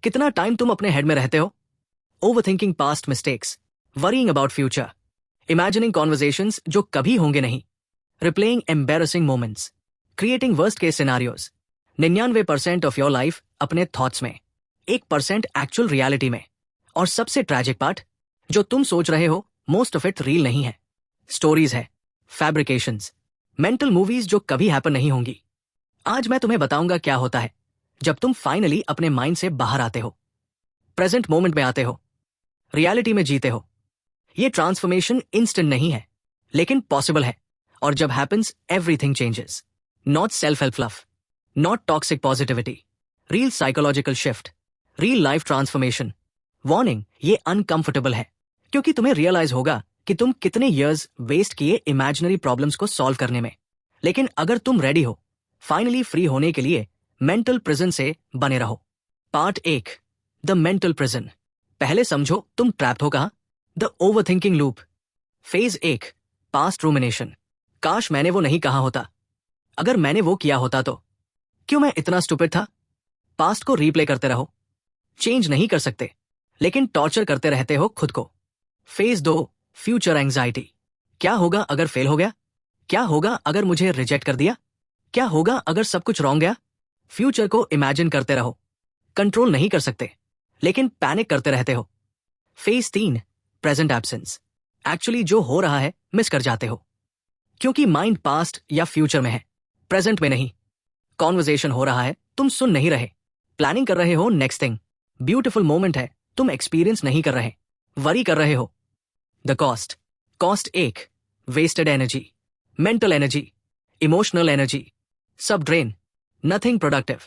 कितना टाइम तुम अपने हेड में रहते हो? Overthinking past mistakes, worrying about future, imagining conversations जो कभी होंगे नहीं, replaying embarrassing moments, creating worst case scenarios. 99% of your life अपने थॉट्स में, 1% एक्चुअल रियलिटी में। और सबसे ट्रैजिक पार्ट, जो तुम सोच रहे हो मोस्ट ऑफ इट रियल नहीं है, स्टोरीज है, फैब्रिकेशंस, मेंटल मूवीज जो कभी हैपन नहीं होंगी। आज मैं तुम्हें बताऊंगा क्या होता है जब तुम फाइनली अपने माइंड से बाहर आते हो, प्रेजेंट मोमेंट में आते हो, रियलिटी में जीते हो। ये ट्रांसफॉर्मेशन इंस्टेंट नहीं है, लेकिन पॉसिबल है। और जब happens everything changes. Not self help fluff, not toxic positivity, real psychological shift, real life transformation. Warning, ये अनकंफर्टेबल है, क्योंकि तुम्हें रियलाइज होगा कि तुम कितने इयर्स वेस्ट किए इमेजिनरी प्रॉब्लम्स को सॉल्व करने में। लेकिन अगर तुम रेडी हो फाइनली फ्री होने के लिए, मेंटल प्रिजन से बने रहो। Part 1, the mental prison. पहले समझो तुम ट्रैप्ड हो कहां। The overthinking loop. Phase 1, past rumination. काश मैंने वो नहीं कहा होता, अगर मैंने वो किया होता तो, क्यों मैं इतना स्टूपिड था। पास्ट को रीप्ले करते रहो, चेंज नहीं कर सकते, लेकिन टॉर्चर करते रहते हो खुद को। Phase 2, future anxiety. क्या होगा अगर फेल हो गया? क्या होगा अगर मुझे रिजेक्ट कर दिया? क्या होगा अगर सब कुछ रॉन्ग गया? फ्यूचर को इमेजिन करते रहो, कंट्रोल नहीं कर सकते, लेकिन पैनिक करते रहते हो। Phase 3, present absence. एक्चुअली जो हो रहा है मिस कर जाते हो, क्योंकि माइंड पास्ट या फ्यूचर में है, प्रेजेंट में नहीं। कॉन्वर्सेशन हो रहा है, तुम सुन नहीं रहे, प्लानिंग कर रहे हो नेक्स्ट थिंग। ब्यूटिफुल मोमेंट है, तुम एक्सपीरियंस नहीं कर रहे, वरी कर रहे हो। The cost. Cost 1, wasted energy, mental energy, emotional energy, सब drain, nothing productive,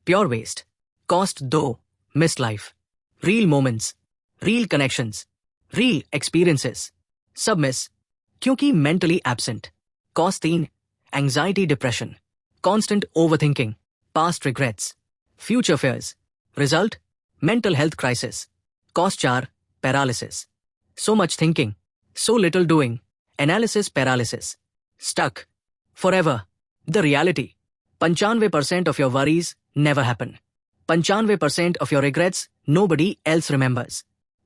pure waste. Cost 2, miss life, real moments, real connections, real experiences, सब मिस, क्योंकि mentally absent. Cost 3, anxiety depression, constant overthinking, past regrets, future fears, result mental health crisis. Cost 4, paralysis, so much thinking, so little doing, analysis paralysis, stuck forever. The reality, 95% of your worries never happen. 95% of your regrets nobody else remembers.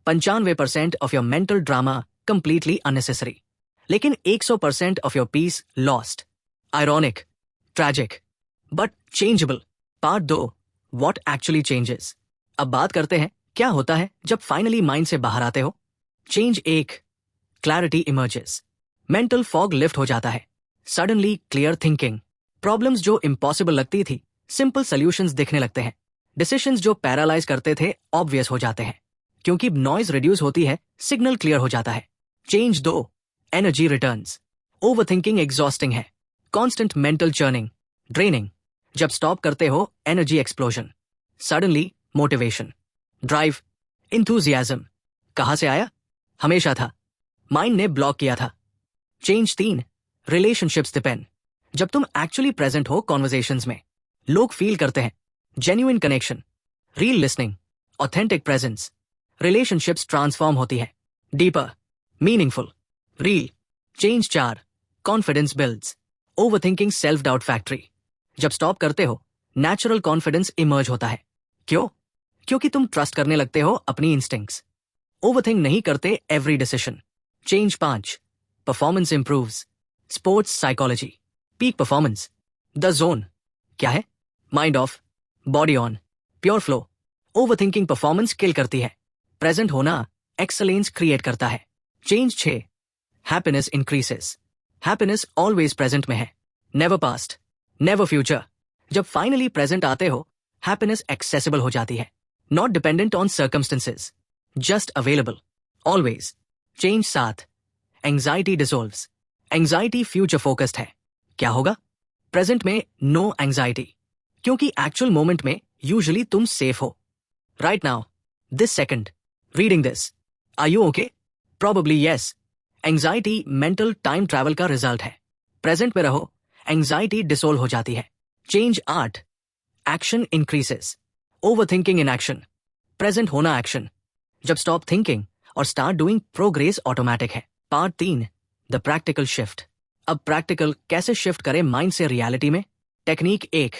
95% of your mental drama completely unnecessary. लेकिन 100% of your peace lost. Ironic, tragic, but changeable. Part 2, what actually changes. अब बात करते हैं क्या होता है जब finally mind से बाहर आते हो। Change 1, clarity emerges. Mental fog lift हो जाता है, सडनली क्लियर थिंकिंग। प्रॉब्लम्स जो इम्पॉसिबल लगती थी, सिंपल सॉल्यूशंस दिखने लगते हैं। डिसीजंस जो पैरालाइज करते थे, ऑब्वियस हो जाते हैं, क्योंकि नॉइज रिड्यूस होती है, सिग्नल क्लियर हो जाता है। Change 2, energy returns. Overthinking exhausting है, कांस्टेंट मेंटल चर्निंग, ड्रेनिंग। जब स्टॉप करते हो, energy explosion, suddenly motivation, drive, enthusiasm. कहां से आया? हमेशा था, माइंड ने ब्लॉक किया था। Change 3, relationships depend. जब तुम एक्चुअली प्रेजेंट हो कॉन्वर्सेशंस में, लोग फील करते हैं genuine connection, real listening, authentic presence. Relationships transform होती है, deeper, meaningful, real. Change 4, confidence builds. Overthinking self doubt factory. जब स्टॉप करते हो, नेचुरल कॉन्फिडेंस इमर्ज होता है। क्यों? क्योंकि तुम ट्रस्ट करने लगते हो अपनी इंस्टिंक्ट्स, ओवरथिंक नहीं करते every decision. Change 5, performance improves. Sports psychology, peak performance, the zone. क्या है? Mind off, body on, pure flow. Overthinking performance kill करती है, प्रेजेंट होना एक्सलेंस क्रिएट करता है। Change 6, happiness increases. Happiness always present में है, नेवर पास्ट, नेवर फ्यूचर। जब फाइनली प्रेजेंट आते हो, हैप्पीनेस एक्सेसिबल हो जाती है, not dependent on circumstances, just available, always. Change 7, anxiety dissolves. Anxiety future focused है। क्या होगा? प्रेजेंट में नो एंजाइटी, क्योंकि एक्चुअल मोमेंट में यूजुअली तुम सेफ हो। Right now, this second, reading this, are you okay? Probably yes. Anxiety mental time travel का result है। प्रेजेंट में रहो, एंजाइटी डिसॉल्व हो जाती है। Change 8, action increases. Overthinking inaction, present होना एक्शन। जब स्टॉप थिंकिंग और स्टार्ट डूइंग, प्रोग्रेस ऑटोमेटिक है। Part 3, the practical shift. अब प्रैक्टिकल कैसे शिफ्ट करें माइंड से रियलिटी में। Technique 1,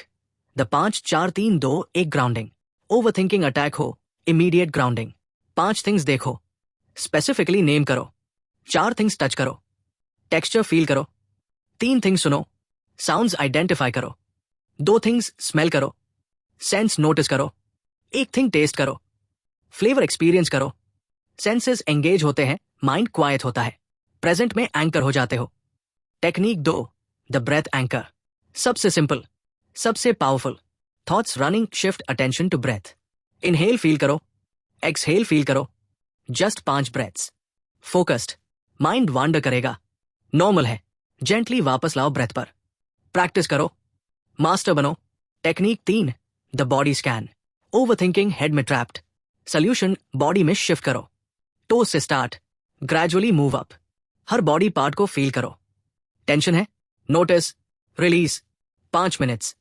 the 5-4-3-2-1 grounding. Overthinking attack हो इमीडिएट ग्राउंडिंग। 5 थिंग्स देखो, स्पेसिफिकली नेम करो। 4 थिंग्स टच करो, टेक्सचर फील करो। 3 थिंग्स सुनो, साउंड्स आइडेंटिफाई करो। 2 थिंग्स स्मेल करो, सेंस नोटिस करो। 1 थिंग टेस्ट करो, फ्लेवर एक्सपीरियंस करो। सेंसेस एंगेज होते हैं, माइंड क्वाइट होता है, प्रेजेंट में एंकर हो जाते हो। Technique 2, the breath anchor. सबसे सिंपल, सबसे powerful. Thoughts running, shift attention to breath. Inhale feel करो, एक्सहेल फील करो। Just 5 breaths. Focused, mind wander करेगा, नॉर्मल है। जेंटली वापस लाओ ब्रेथ पर। प्रैक्टिस करो, मास्टर बनो। Technique 3, the body scan. Overthinking head में ट्रैप्ड, सोल्यूशन बॉडी में शिफ्ट करो। टोस से स्टार्ट, ग्रेजुअली मूव अप। हर बॉडी पार्ट को फील करो। टेंशन है, notice, release. 5 minutes,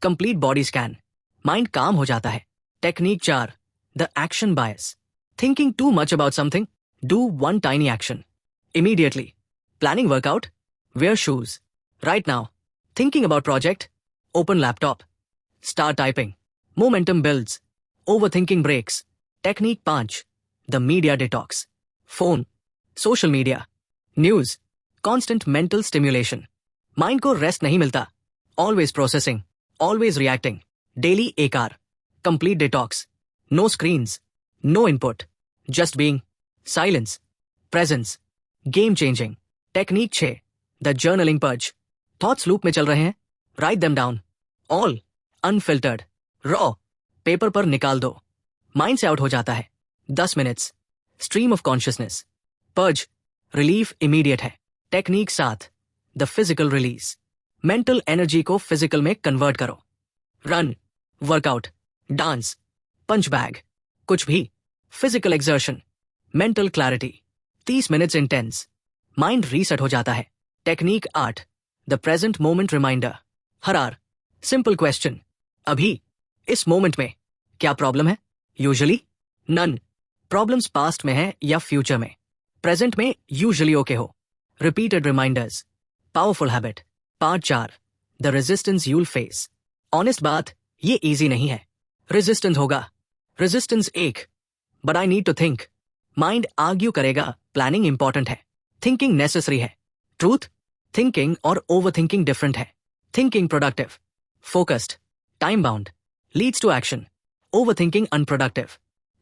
complete body scan. Mind काम हो जाता है। Technique 4, the action bias. Thinking too much about something, do 1 tiny action immediately. Planning workout, wear shoes. Right now, thinking about project, open laptop. Start typing. Momentum builds. Overthinking breaks. Technique 5, the media detox. Phone, social media, news, constant mental stimulation. Mind को rest नहीं मिलता. Always processing, always reacting. Daily 1 hour. Complete detox. No screens, no input. Just being. Silence, presence. Game changing. Technique 6, the journaling purge. Thoughts loop में चल रहे हैं, write them down. All unfiltered, raw, paper पर निकाल दो। Mind से out हो जाता है। 10 minutes, stream of consciousness. Purge, relief immediate है। Technique 7, the physical release. Mental energy को फिजिकल में कन्वर्ट करो। Run, workout, dance, punch bag, कुछ भी। Physical exertion, mental clarity. 30 minutes intense, mind reset हो जाता है। Technique 8, the present moment reminder. हर आर, सिंपल क्वेश्चन, अभी, इस मोमेंट में क्या प्रॉब्लम है? Usually none. प्रॉब्लम्स पास्ट में है या फ्यूचर में? प्रेजेंट में यूजुअली ओके हो। Repeated reminders, powerful habit. Part 4, the resistance you'll face. Honest बात, ये इजी नहीं है। रेजिस्टेंस होगा। Resistance 1, but I need to think. Mind argue करेगा, प्लानिंग इंपॉर्टेंट है, थिंकिंग नेसेसरी है। ट्रूथ, थिंकिंग और ओवरथिंकिंग डिफरेंट है। Thinking productive, focused, time bound, leads to action. Overthinking unproductive,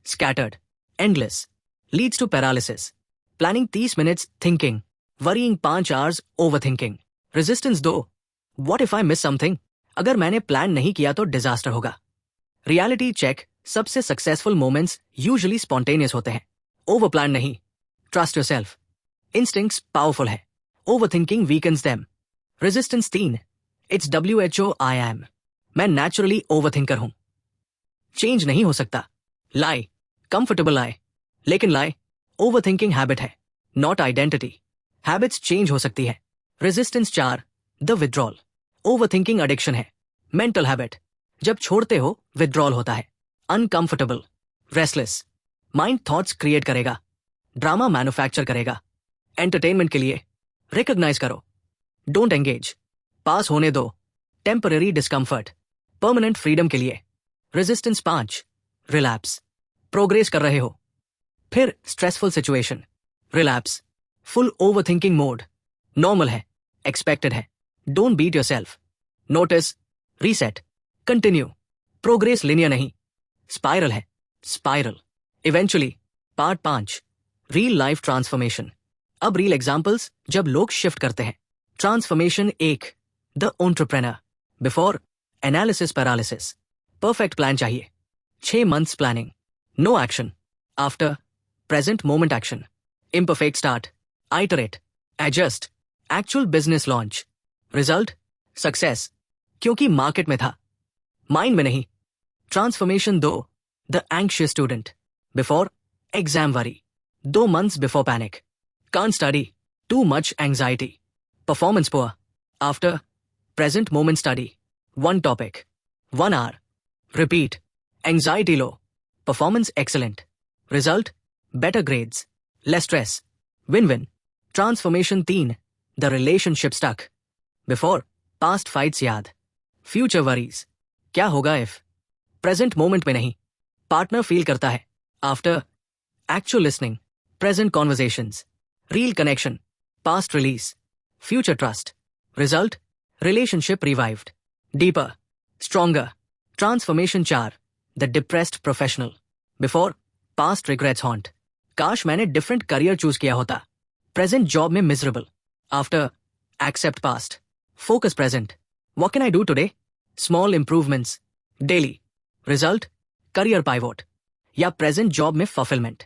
scattered, endless, leads to paralysis. Planning 30 minutes thinking, worrying 5 hours overthinking. Resistance 2, what if I miss something? अगर मैंने plan नहीं किया तो disaster होगा। Reality check, सबसे successful moments usually spontaneous होते हैं, over plan नहीं। ट्रस्ट योरसेल्फ, इंस्टिंक्ट्स पावरफुल है, overthinking weakens them. Resistance 3, it's WHO I am, मैं नेचुरली ओवरथिंकर हूं, चेंज नहीं हो सकता। लाई, कंफर्टेबल लाई, लेकिन लाई ओवरथिंकिंग हैबिट है, नॉट आइडेंटिटी। हैबिट्स चेंज हो सकती है। Resistance 4, the withdrawal. Overthinking addiction है, मेंटल हैबिट, जब छोड़ते हो विड्रॉल होता है। Uncomfortable, restless, mind thoughts create करेगा, ड्रामा मैन्युफैक्चर करेगा। एंटरटेनमेंट के लिए रिकॉग्नाइज करो, डोंट एंगेज, पास होने दो। टेम्पररी डिस्कंफर्ट, परमानेंट फ्रीडम के लिए। रेजिस्टेंस 5, रिलैप्स, प्रोग्रेस कर रहे हो, फिर stressful situation, relapse, full overthinking mode, normal है, एक्सपेक्टेड है, don't beat yourself. Notice, reset, continue. Progress linear नहीं, स्पाइरल है, spiral. Eventually. Part 5, real life transformation. अब रियल एग्जांपल्स जब लोग शिफ्ट करते हैं। Transformation 1, the entrepreneur. Before, analysis paralysis, perfect plan चाहिए, 6 months planning, no action. After, present moment action, imperfect start, iterate, adjust, actual business launch. Result, success, क्योंकि market में था, mind में नहीं। Transformation 2, the anxious student. Before, exam worry, 2 months before panic, can't study, too much anxiety, performance poor. After, present moment study, 1 topic, 1 hour, repeat, anxiety low, performance excellent, result, better grades, less stress, win-win. Transformation 3, the relationship stuck. Before, past fights याद, future worries, क्या होगा if? Present moment में नहीं, partner feel करता है, After, actual listening, present conversations, real connection, past release, future trust. Result, relationship revived, deeper, stronger, transformation चार, the depressed professional. Before, past regrets haunt. काश मैंने different career choose किया होता. Present job में miserable. After, accept past. Focus present. What can I do today? Small improvements. Daily. Result, career pivot. या present job में fulfillment.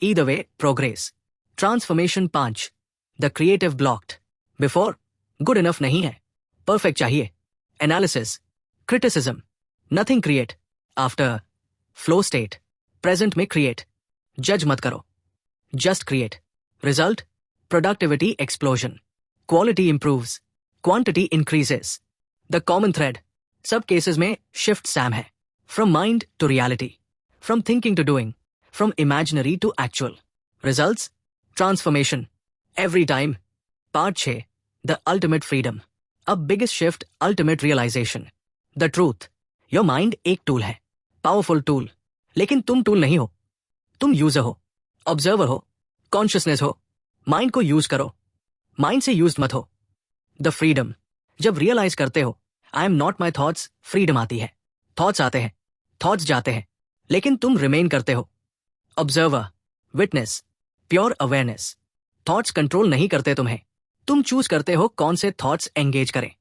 Either way, progress. Transformation 5. The creative blocked. Before, good enough नहीं है. Perfect चाहिए. Analysis. Criticism. Nothing create. After, flow state. Present में create. Judge मत करो. Just create. Result, productivity explosion. Quality improves. Quantity increases. The common thread. सब cases में shift Sam है. From mind to reality. From thinking to doing. From imaginary to actual. Results, transformation. Every time. Part 6. The ultimate freedom. A biggest shift, ultimate realization. The truth. Your mind एक tool है. Powerful tool. लेकिन तुम tool नहीं हो. तुम user हो. Observer हो. Consciousness हो. Mind को use करो. Mind से used मत हो. The freedom. जब realize करते हो, I am not my thoughts, freedom आती है. Thoughts आते हैं. Thoughts जाते हैं. लेकिन तुम remain करते हो. Observer. Witness. Pure awareness. Thoughts control नहीं करते तुम्हें. तुम choose करते हो कौन से thoughts engage करें.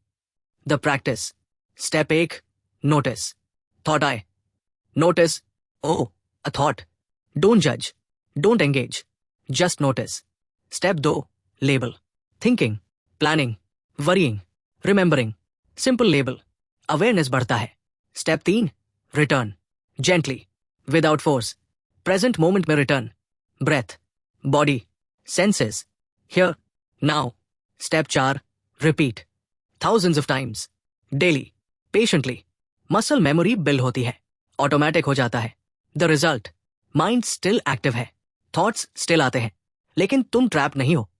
The practice. Step 1. Notice. Thought I. Notice. Oh, a thought. Don't judge. Don't engage. Just notice. Step 2. Label. Thinking. Planning. Worrying. Remembering. Simple label. Awareness बढ़ता है. Step 3. Return. Gently. Without force. Present moment में return. Breath. Body. Senses. Here. Now. Step 4. Repeat. Thousands of times. Daily. Patiently. Muscle memory build होती है. Automatic हो जाता है. The result. Mind still active है. Thoughts still आते हैं. लेकिन तुम trap नहीं हो.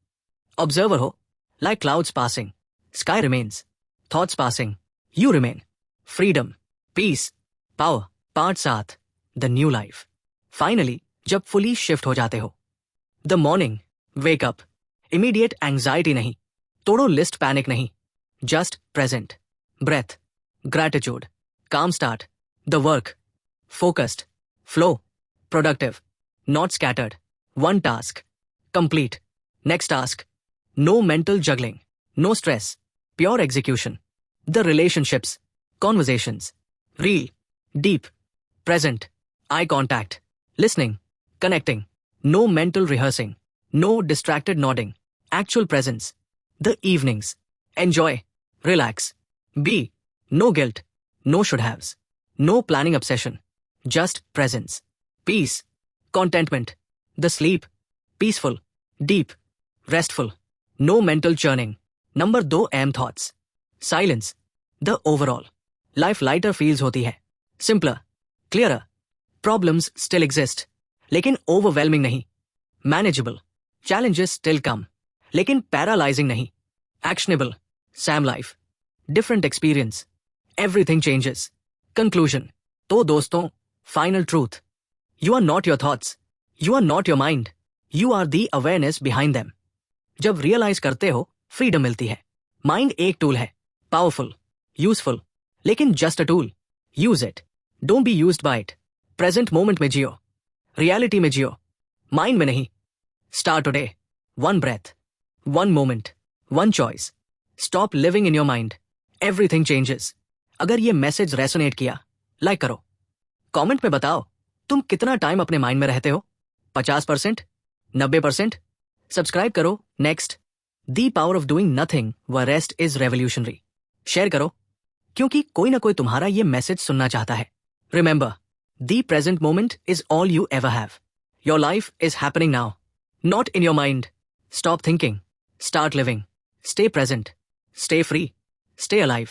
Observer हो. Like clouds passing. Sky remains. Thoughts passing. You remain. Freedom. Peace. Power. Part 7. The new life. Finally, जब fully shift हो जाते हो. The morning. Wake up. Immediate anxiety नहीं. तोड़ो list panic नहीं. Just present. Breath. Gratitude. Calm start. The work. Focused. Flow. Productive. Not scattered. One task. Complete. Next task. No mental juggling. No stress. Pure execution. The relationships. Conversations. Real. Deep. Present. Eye contact. Listening. Connecting. No mental rehearsing. No distracted nodding. Actual presence. The evenings. Enjoy. Relax. Be. No guilt. No should haves. No planning obsession. Just presence. Peace. Contentment. The sleep. Peaceful. Deep. Restful. No mental churning. Number 2 am thoughts. Silence. The overall. Life lighter feels होती है. Simpler. Clearer. Problems still exist. लेकिन overwhelming नहीं. Manageable. Challenges still come. लेकिन paralyzing नहीं. Actionable. Sam life. Different experience. Everything changes. Conclusion. तो दोस्तों, final truth. You are not your thoughts. You are not your mind. You are the awareness behind them. जब realize करते हो, freedom मिलती है. Mind एक tool है. Powerful. Useful. लेकिन just a tool. Use it. Don't be used by it. Present moment में जियो. Reality में जियो. Mind में नहीं. Start today. One breath. One moment. One choice. Stop living in your mind. Everything changes. अगर ये message resonate किया, like करो. Comment में बताओ, तुम कितना टाइम अपने माइंड में रहते हो? 50%? 90%? सब्सक्राइब करो. Next, the power of doing nothing व रेस्ट इज रेवोल्यूशनरी. शेयर करो, क्योंकि कोई ना कोई तुम्हारा ये मैसेज सुनना चाहता है. Remember, the present moment is all you ever have. Your life is happening now, not in your mind. Stop thinking. Start living. Stay present. Stay free. Stay alive.